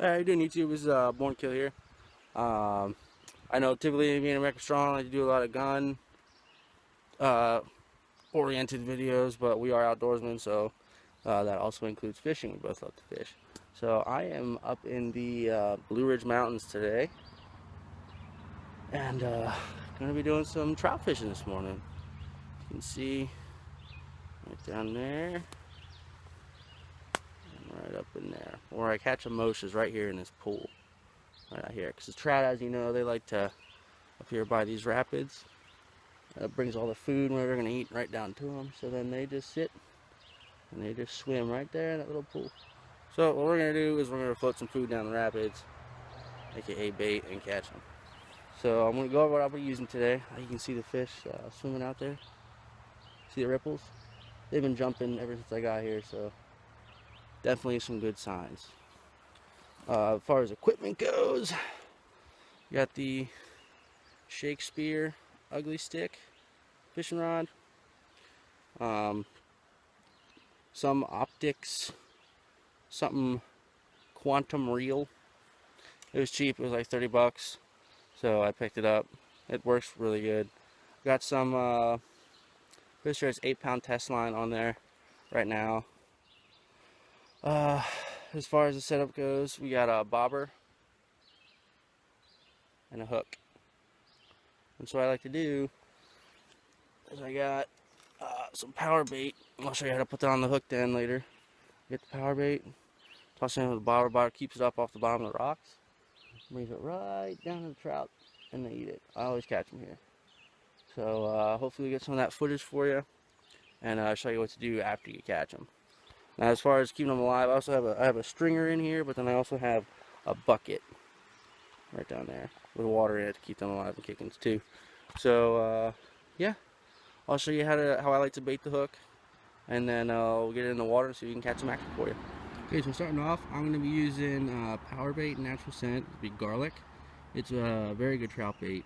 How you doing, YouTube? This is Born Kill here. I know typically me and America Strong like to do a lot of gun oriented videos, but we are outdoorsmen, so that also includes fishing. We both love to fish. So I am up in the Blue Ridge Mountains today, and gonna be doing some trout fishing this morning. You can see right down there and right up in there. Where I catch them most is right here in this pool, right out here. Because the trout, as you know, they like to up here by these rapids. It brings all the food where they're going to eat right down to them. So then they just sit and they just swim right there in that little pool. So what we're going to do is we're going to float some food down the rapids, aka bait, and catch them. So I'm going to go over what I'll be using today. You can see the fish swimming out there. See the ripples? They've been jumping ever since I got here, so definitely some good signs. As far as equipment goes, you got the Shakespeare ugly stick fishing rod, some optics, something quantum reel. It was cheap, it was like 30 bucks, so I picked it up. It works really good. Got some pretty sure it's 8-pound test line on there right now. As far as the setup goes, we got a bobber and a hook. And so what I like to do is I got some power bait. I'll show you how to put that on the hook then later. Get the power bait, toss it in with the bobber. Bobber keeps it up off the bottom of the rocks. Brings it right down to the trout and they eat it. I always catch them here. So hopefully we get some of that footage for you and show you what to do after you catch them. Now as far as keeping them alive, I have a stringer in here, but then I also have a bucket right down there with water in it to keep them alive and kicking too. So yeah, I'll show you how I like to bait the hook, and then we'll get it in the water so you can catch some action for you. Okay, so starting off, I'm going to be using power bait natural scent. It'll be garlic. It's a very good trout bait.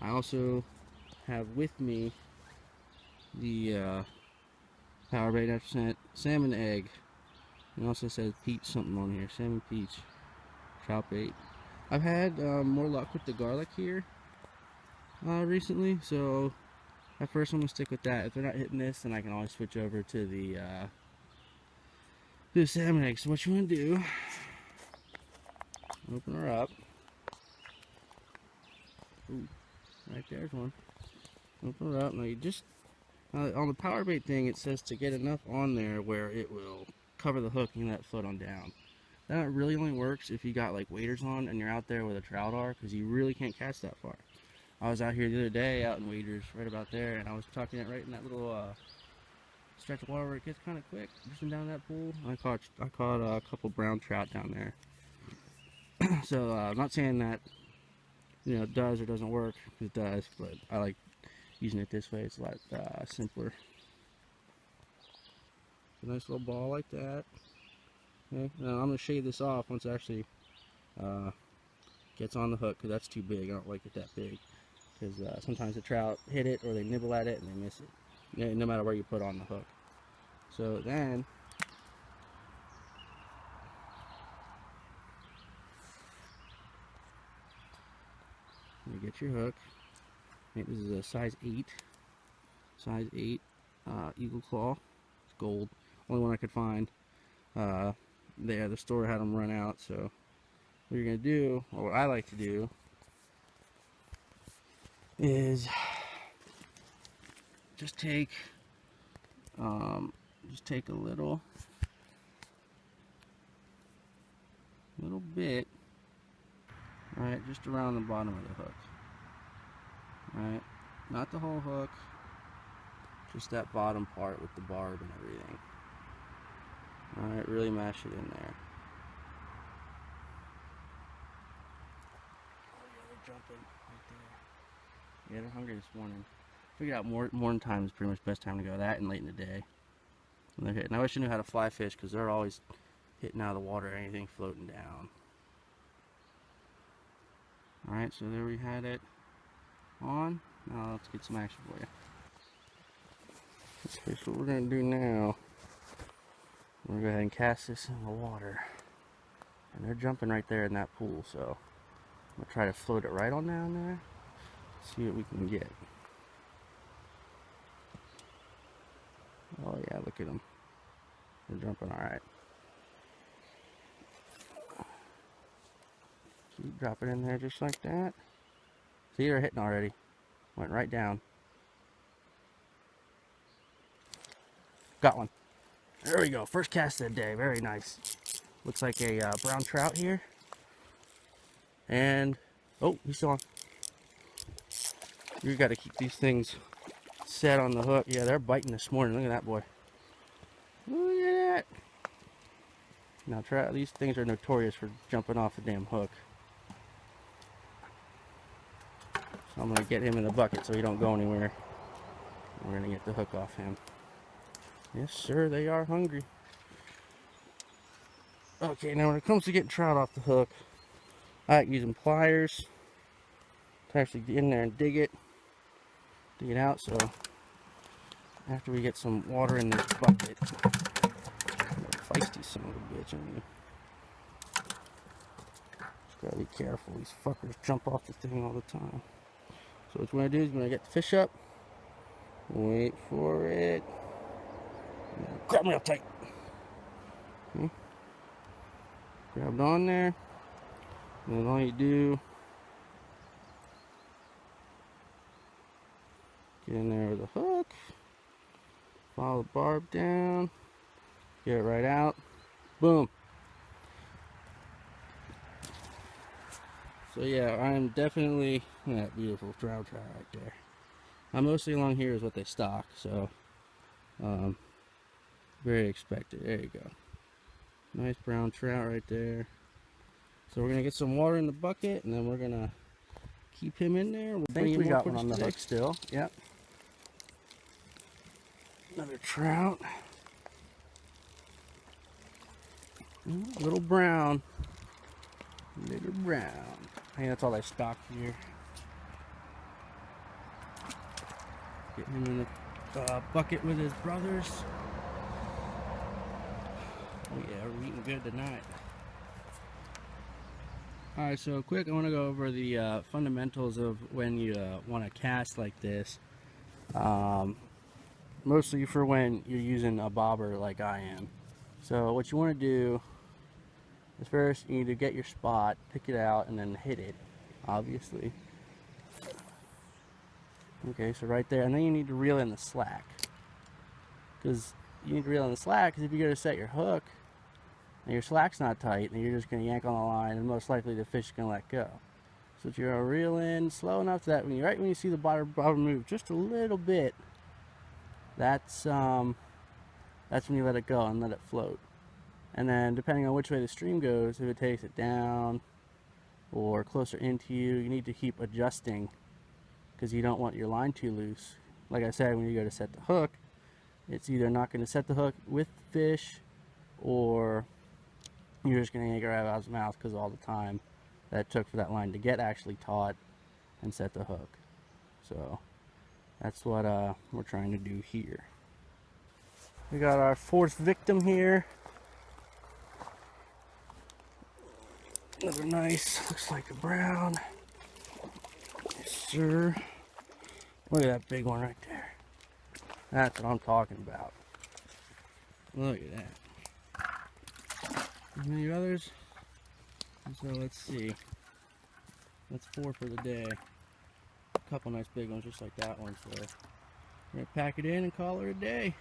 I also have with me the power bait natural scent salmon egg. It also says peach something on here, salmon peach trout bait. I've had more luck with the garlic here recently, so at first I'm going to stick with that. If they're not hitting this, then I can always switch over to the salmon egg. So what you want to do, open her up. Ooh, right there's one. Open her up. Now you just, on the power bait thing, it says to get enough on there where it will cover the hook and that foot on down. That really only works if you got like waders on and you're out there where the trout are, because you really can't catch that far. I was out here the other day out in waders right about there, and I was tucking it right in that little stretch of water where it gets kind of quick, fishing down that pool. I caught a couple brown trout down there. So I'm not saying that it does or doesn't work, because it does, but I like using it this way. It's a lot simpler. A nice little ball like that. Okay, now I'm going to shave this off once it actually gets on the hook, because that's too big. I don't like it that big, because sometimes the trout hit it or they nibble at it and they miss it, no matter where you put on the hook. So then you get your hook. I think this is a size 8. eagle claw. It's gold. Only one I could find. The store had them run out, so what you're gonna do, or what I like to do, is just take a little bit, right, just around the bottom of the hook, right, not the whole hook, just that bottom part with the barb and everything. All right, really mash it in there. Oh yeah, they're jumping right there. Yeah, they're hungry this morning. Figured out morning time is pretty much the best time to go. That and late in the day when they're hitting. I wish I knew how to fly fish because they're always hitting out of the water or anything floating down. All right, so there we had it on. Now let's get some action for you. Okay, so what we're gonna do now, we're gonna go ahead and cast this in the water, and they're jumping right there in that pool. So I'm gonna try to float it right on down there. See what we can get. Oh yeah, look at them. They're jumping all right. Keep dropping in there just like that. See, they're hitting already. Went right down. Got one. There we go. First cast of the day. Very nice. Looks like a brown trout here. And, oh, he's still on. You got to keep these things set on the hook. Yeah, they're biting this morning. Look at that boy. Look at that. Now, trout, these things are notorious for jumping off the damn hook. So I'm going to get him in the bucket so he don't go anywhere. We're going to get the hook off him. Yes, sir, they are hungry. Okay, now when it comes to getting trout off the hook, I like using pliers to actually get in there and dig it out. So after we get some water in this bucket, feisty son of a bitch, ain't you? Just gotta be careful. These fuckers jump off the thing all the time. So what you want to do is when I get the fish up, wait for it. Grab me up tight. Okay. Grabbed on there. And then all you do, get in there with a hook, follow the barb down, get it right out, boom. So yeah, I am definitely, that beautiful trout right there. Mostly along here is what they stock, so very expected. There you go. Nice brown trout right there. So we're gonna get some water in the bucket, and then we're gonna keep him in there. I think we got one on the hook still. Yep. Another trout. Little brown. Little brown. I think that's all they stock here. Getting him in the bucket with his brothers. Oh yeah, we're eating good tonight. Alright, so quick, I want to go over the fundamentals of when you want to cast like this. Mostly for when you're using a bobber like I am. So what you want to do is first you need to get your spot, pick it out, and then hit it, obviously. Okay, so right there, and then you need to reel in the slack. Because you need to reel in the slack, because if you go to set your hook, and your slack's not tight, then you're just going to yank on the line, and most likely the fish is going to let go. So you're going to reel in slow enough that right when you see the bobber move just a little bit, that's when you let it go and let it float. And then depending on which way the stream goes, if it takes it down or closer into you, you need to keep adjusting because you don't want your line too loose. Like I said, when you go to set the hook, it's either not going to set the hook with the fish, or you're just going to yank it right out of his mouth because of all the time that it took for that line to get actually taut and set the hook. So that's what we're trying to do here. We got our fourth victim here. Another nice, looks like a brown. Yes, sir. Look at that big one right there. That's what I'm talking about. Look at that. There's many others. So let's see. That's 4 for the day. A couple nice big ones just like that one. So we're gonna pack it in and call her a day.